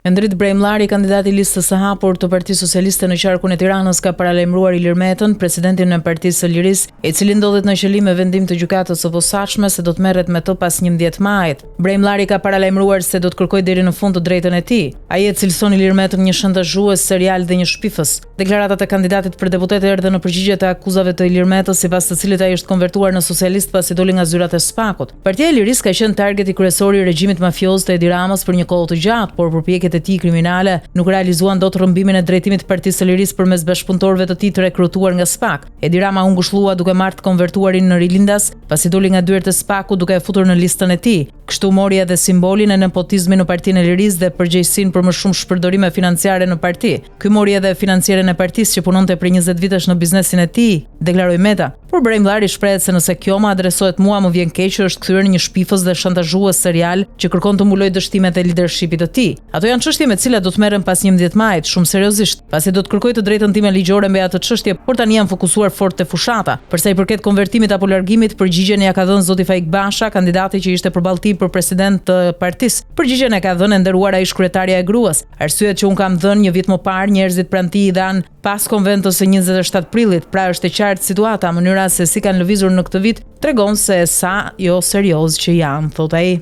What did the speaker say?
Endrit Brejmllari, kandidati i listës së hapur të Partisë Socialiste në qarkun e Tiranës, ka paralajmëruar Ilir Metën, presidentin e Partisë së Lirisë, i cili ndodhet në qëllim me vendim të gjykatës së posaçme se do të merret me të pas 11 majit. Brejmllari ka paralajmëruar se do të kërkojë deri në fund të drejtën e tij. Ai e cilëson Ilir Metën një shantazhues serial dhe një shpifës. Deklaratat e kandidatit për deputet erdhën në përgjigje të akuzave të Ilir Metës, sipas të cilit ai është konvertuar në socialist pasi doli nga zyrat e SPAK-ut. Partia e Lirisë ka qenë targeti kryesor i regjimit mafioz të Edi Ramës për një kohë të gjatë, por përpjekjet e tij kriminale nuk realizuan dot rrëmbimin e drejtimit të Partisë së Lirisë përmes bashkëpunëtorëve të tij të rekrutuar nga SPAK. Edi Rama u ngushëllua duke marrë të konvertuarin në Rilindas, pasi doli nga dyert e SPAK-ut duke e futur në listën e tij. Kështu mori edhe simbolin e nepotizmit në Partinë e Lirisë dhe përgjegjësinë për më shumë shpërdorime financiare në parti. Ky mori edhe financieren e partisë që punonte për 20 vitesh në biznesin e tij, deklaroi Meta. Por Brejmllari shprehet se nëse kjo më adresohet mua, më vjen keq që është kthyer një shpifës dhe shantazhues serial që kërkon të mbulojë dështimet e leadershipit të tij. Ato janë çështje me të cilat do të merrem pas 11 majit shumë seriozisht, pasi do të kërkoj të drejtën time ligjore mbi atë çështje, por tani jam fokusuar fort te fushata. Për sa i përket konvertimit apo largimit, përgjigjen ja ka dhënë zoti Faik Basha, kandidati që ishte përballë tij për president të partisë. Përgjigjen e ka dhënë e nderuara ish kryetaria e gruas. Arsyet që un kam dhënë një vit më parë, njerëzit pranë tij i dhan pas konventos së 27 prillit, pra është e qartë situata, mënyra se si kanë lëvizur në këtë vit tregon se sa jo serioz që janë, thot ai.